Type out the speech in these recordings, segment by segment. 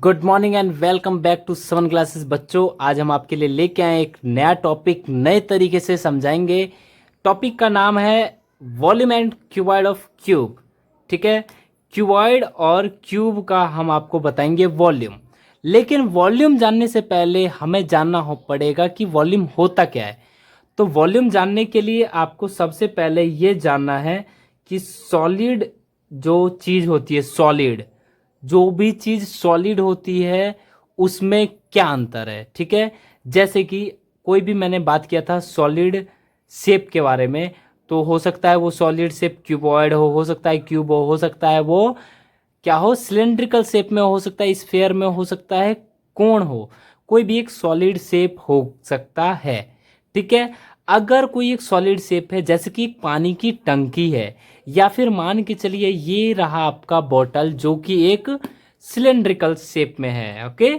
Good morning and welcome back to 7 classes बच्चों। आज हम आपके लिए लेके आए एक नया टॉपिक, नए तरीके से समझाएंगे। टॉपिक का नाम है volume and cuboid of cube. ठीक है, क्यूबॉइड और क्यूब का हम आपको बताएंगे वॉल्यूम। लेकिन वॉल्यूम जानने से पहले हमें जानना पड़ेगा कि वॉल्यूम होता क्या है। तो वॉल्यूम जानने के लिए आपको सबसे पहले ये जानना है कि सॉलिड जो चीज़ होती है, सॉलिड जो भी चीज़ सॉलिड होती है उसमें क्या अंतर है। ठीक है, जैसे कि कोई भी मैंने बात किया था सॉलिड शेप के बारे में, तो हो सकता है वो सॉलिड शेप क्यूबॉइड हो सकता है क्यूब हो सकता है वो क्या हो, सिलेंड्रिकल शेप में हो सकता है, स्फेयर में हो सकता है, कोण हो, कोई भी एक सॉलिड शेप हो सकता है। ठीक है, अगर कोई एक सॉलिड शेप है जैसे कि पानी की टंकी है, या फिर मान के चलिए ये रहा आपका बॉटल जो कि एक सिलेंड्रिकल शेप में है। ओके,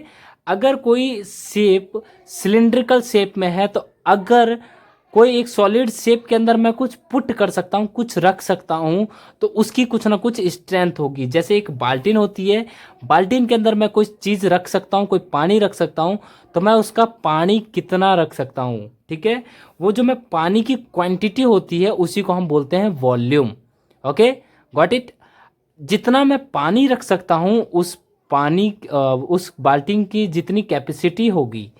अगर कोई शेप सिलेंड्रिकल शेप में है तो अगर कोई एक सॉलिड शेप के अंदर मैं कुछ पुट कर सकता हूँ, कुछ रख सकता हूँ, तो उसकी कुछ ना कुछ स्ट्रेंथ होगी। जैसे एक बाल्टीन होती है, बाल्टीन के अंदर मैं कोई चीज़ रख सकता हूँ, कोई पानी रख सकता हूँ, तो मैं उसका पानी कितना रख सकता हूँ। ठीक है, वो जो मैं पानी की क्वांटिटी होती है उसी को हम बोलते हैं वॉल्यूम। Okay, got it. जितना मैं पानी रख सकता हूँ उस पानी उस बाल्टीन की जितनी कैपेसिटी होगी,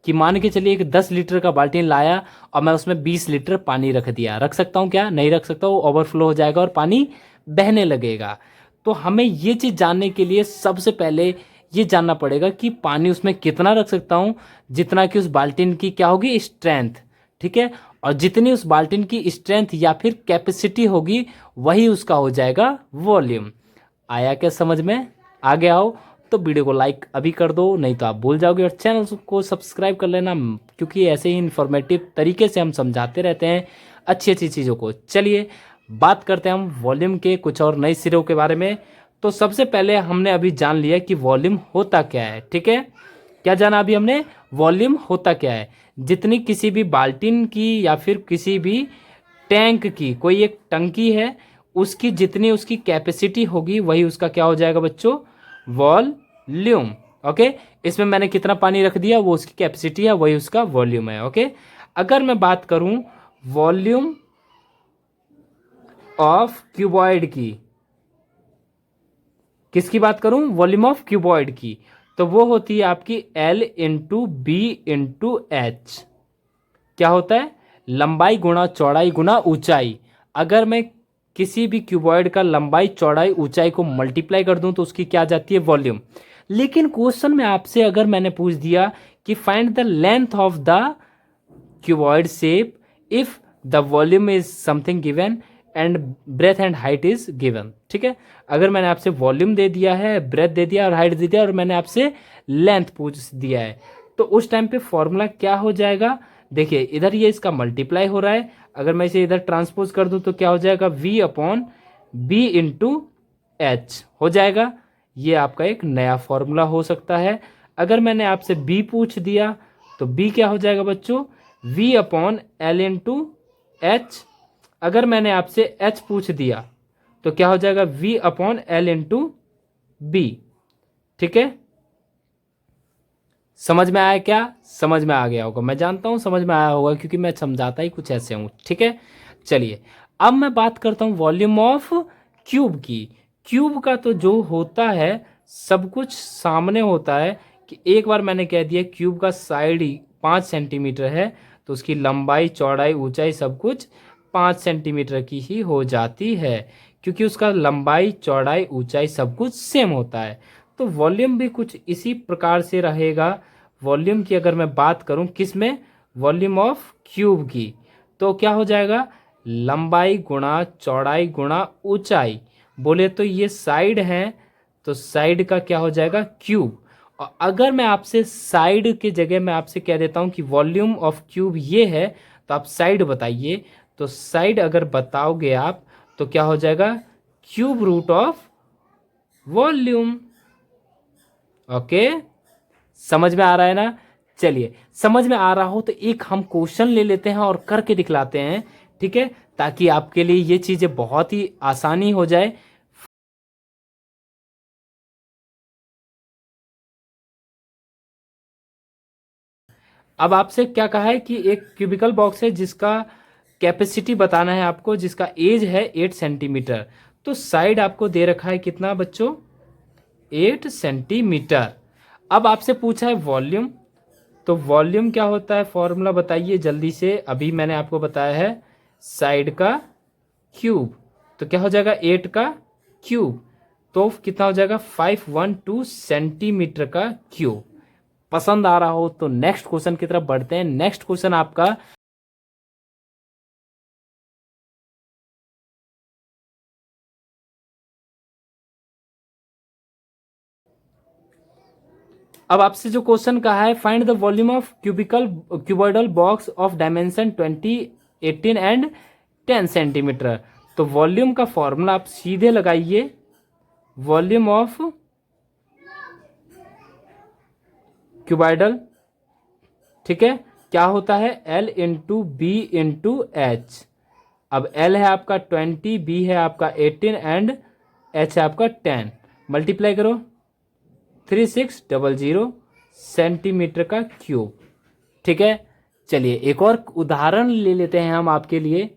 कि मान के चलिए एक 10 लीटर का बाल्टीन लाया और मैं उसमें 20 लीटर पानी रख दिया, रख सकता हूँ क्या? नहीं रख सकता, वो ओवरफ्लो हो जाएगा और पानी बहने लगेगा। तो हमें ये चीज़ जानने के लिए सबसे पहले ये जानना पड़ेगा कि पानी उसमें कितना रख सकता हूँ, जितना कि उस बाल्टीन की क्या होगी, स्ट्रेंथ। ठीक है, और जितनी उस बाल्टीन की स्ट्रेंथ या फिर कैपेसिटी होगी वही उसका हो जाएगा वॉल्यूम। आया क्या समझ में? आगे आओ तो वीडियो को लाइक अभी कर दो, नहीं तो आप भूल जाओगे, और चैनल को सब्सक्राइब कर लेना, क्योंकि ऐसे ही इन्फॉर्मेटिव तरीके से हम समझाते रहते हैं अच्छी अच्छी चीज़ों को। चलिए बात करते हैं हम वॉल्यूम के कुछ और नए सिरों के बारे में। तो सबसे पहले हमने अभी जान लिया कि वॉल्यूम होता क्या है। ठीक है, क्या जाना अभी हमने? वॉल्यूम होता क्या है। जितनी किसी भी बाल्टीन की या फिर किसी भी टैंक की, कोई एक टंकी है, उसकी जितनी उसकी कैपेसिटी होगी वही उसका क्या हो जाएगा बच्चों, वॉल्यूम। ओके, इसमें मैंने कितना पानी रख दिया वो उसकी कैपेसिटी है, वही उसका वॉल्यूम है। ओके, अगर मैं बात करूं वॉल्यूम ऑफ क्यूबॉइड की, किसकी बात करूं? वॉल्यूम ऑफ क्यूबॉइड की, तो वो होती है आपकी L into B into H. क्या होता है? लंबाई गुणा चौड़ाई गुणा ऊंचाई। अगर मैं किसी भी क्यूबॉइड का लंबाई चौड़ाई ऊंचाई को मल्टीप्लाई कर दूं तो उसकी क्या आ जाती है? वॉल्यूम। लेकिन क्वेश्चन में आपसे अगर मैंने पूछ दिया कि find the length of the cuboid shape if the volume is something given and breadth and height is given. ठीक है, अगर मैंने आपसे वॉल्यूम दे दिया है, ब्रेथ दे दिया और हाइट दे दिया, और मैंने आपसे लेंथ पूछ दिया है, तो उस टाइम पे फॉर्मूला क्या हो जाएगा? देखिए इधर ये इसका मल्टीप्लाई हो रहा है, अगर मैं इसे इधर ट्रांसपोज कर दूं तो क्या हो जाएगा? v upon B into H हो जाएगा। ये आपका एक नया फॉर्मूला हो सकता है। अगर मैंने आपसे b पूछ दिया तो b क्या हो जाएगा बच्चों? v upon L into H. अगर मैंने आपसे h पूछ दिया तो क्या हो जाएगा? v upon L into B. ठीक है, समझ में आया क्या? समझ में आ गया होगा, मैं जानता हूँ समझ में आया होगा, क्योंकि मैं समझाता ही कुछ ऐसे हूँ। ठीक है, चलिए अब मैं बात करता हूँ वॉल्यूम ऑफ क्यूब की। क्यूब का तो जो होता है सब कुछ सामने होता है, कि एक बार मैंने कह दिया क्यूब का साइड ही 5 सेंटीमीटर है, तो उसकी लंबाई चौड़ाई ऊंचाई सब कुछ 5 सेंटीमीटर की ही हो जाती है, क्योंकि उसका लंबाई चौड़ाई ऊंचाई सब कुछ सेम होता है। तो वॉल्यूम भी कुछ इसी प्रकार से रहेगा। वॉल्यूम की अगर मैं बात करूं किस में? वॉल्यूम ऑफ क्यूब की, तो क्या हो जाएगा? लंबाई गुणा चौड़ाई गुणा ऊंचाई। बोले तो ये साइड है, तो साइड का क्या हो जाएगा? क्यूब। और अगर मैं आपसे साइड के जगह मैं आपसे कह देता हूं कि वॉल्यूम ऑफ क्यूब ये है, तो आप साइड बताइए। तो साइड अगर बताओगे आप तो क्या हो जाएगा? Cube root of volume. Okay, समझ में आ रहा है ना? चलिए, समझ में आ रहा हो तो एक हम क्वेश्चन ले लेते हैं और करके दिखलाते हैं। ठीक है, ताकि आपके लिए ये चीजें बहुत ही आसानी हो जाए। अब आपसे क्या कहा है कि एक क्यूबिकल बॉक्स है जिसका कैपेसिटी बताना है आपको, जिसका एज है 8 सेंटीमीटर। तो साइड आपको दे रखा है कितना बच्चों, 8 सेंटीमीटर। अब आपसे पूछा है वॉल्यूम, तो वॉल्यूम क्या होता है, फॉर्मूला बताइए जल्दी से। अभी मैंने आपको बताया है साइड का क्यूब, तो क्या हो जाएगा 8 का क्यूब, तो कितना हो जाएगा 512 सेंटीमीटर का क्यूब। पसंद आ रहा हो तो नेक्स्ट क्वेश्चन की तरफ बढ़ते हैं। नेक्स्ट क्वेश्चन आपका, अब आपसे जो क्वेश्चन कहा है, find the volume of cuboidal box of dimension 20, 18 and 10 centimetre. तो वॉल्यूम का फॉर्मूला आप सीधे लगाइए, वॉल्यूम ऑफ क्यूबॉइडल, ठीक है, क्या होता है L into B into H. अब L है आपका 20, B है आपका 18 एंड H है आपका 10। मल्टीप्लाई करो, 3600 सेंटीमीटर का क्यूब। ठीक है, चलिए एक और उदाहरण ले लेते हैं हम आपके लिए।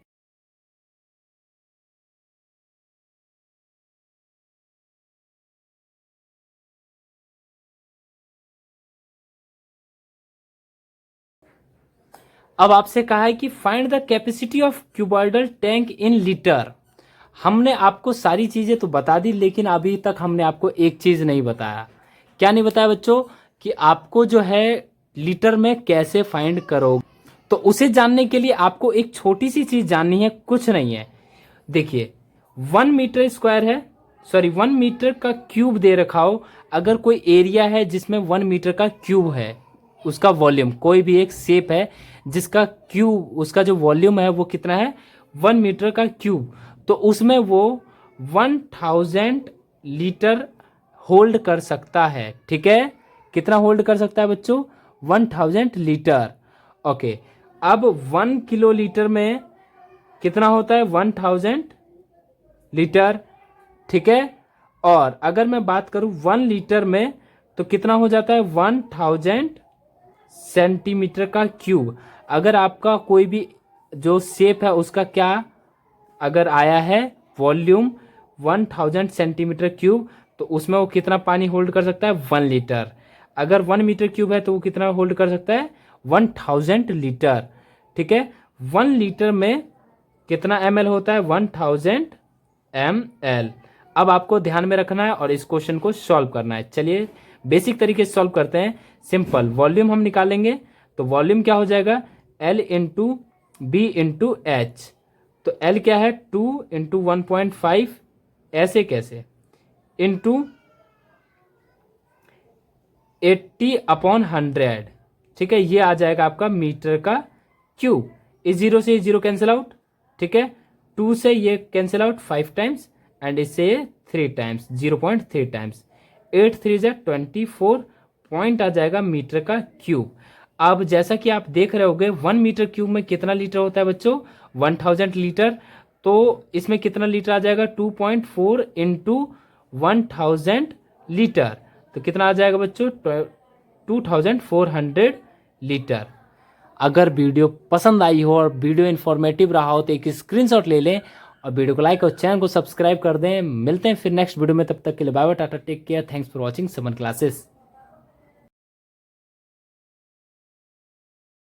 अब आपसे कहा है कि find the capacity of cuboidal tank in litre. हमने आपको सारी चीजें तो बता दी, लेकिन अभी तक हमने आपको एक चीज नहीं बताया। क्या नहीं बताया बच्चों, कि आपको जो है लीटर में कैसे फाइंड करोगे। तो उसे जानने के लिए आपको एक छोटी सी चीज जाननी है, कुछ नहीं है। देखिए 1 मीटर स्क्वायर है, सॉरी 1 मीटर का क्यूब दे रखा हो, अगर कोई एरिया है जिसमें 1 मीटर का क्यूब है, उसका वॉल्यूम, कोई भी एक शेप है जिसका क्यूब, उसका जो वॉल्यूम है वो कितना है 1 मीटर का क्यूब, तो उसमें वो 1000 लीटर होल्ड कर सकता है। ठीक है, कितना होल्ड कर सकता है बच्चों, 1000 लीटर। ओके, अब 1 किलो लीटर में कितना होता है 1000 लीटर। ठीक है, और अगर मैं बात करूं 1 लीटर में तो कितना हो जाता है 1000 सेंटीमीटर का क्यूब। अगर आपका कोई भी जो शेप है उसका क्या अगर आया है वॉल्यूम 1000 सेंटीमीटर क्यूब, तो उसमें वो कितना पानी होल्ड कर सकता है 1 लीटर। अगर 1 मीटर क्यूब है तो वो कितना होल्ड कर सकता है 1000 लीटर। ठीक है, 1 लीटर में कितना ml होता है 1000 ml। अब आपको ध्यान में रखना है और इस क्वेश्चन को सॉल्व करना है। चलिए बेसिक तरीके से सॉल्व करते हैं। सिंपल, वॉल्यूम हम निकालेंगे, तो वॉल्यूम क्या हो जाएगा L into B into H. तो L क्या है 2 इंटू 1.5, ऐसे कैसे, इंटू 80/100। ठीक है, ये आ जाएगा आपका मीटर का क्यूब। इस जीरो से जीरो कैंसिल आउट, ठीक है, 2 से ये कैंसिल आउट 5 टाइम्स, एंड इससे 3 टाइम्स 0.3 टाइम्स, 8 3 जा 24 पॉइंट आ जाएगा मीटर का क्यूब। अब जैसा कि आप देख रहे होगे 1 मीटर क्यूब में कितना लीटर होता है बच्चों 1000 लीटर, तो इसमें कितना लीटर आ जाएगा 2.4 इंटू 1000 लीटर, तो कितना आ जाएगा बच्चों 2400 लीटर। अगर वीडियो पसंद आई हो और वीडियो इन्फॉर्मेटिव रहा हो तो एक स्क्रीनशॉट ले लें और वीडियो को लाइक और चैनल को सब्सक्राइब कर दें। मिलते हैं फिर नेक्स्ट वीडियो में, तब तक के लिए bye bye, tata, take care, thanks for watching Suman classes.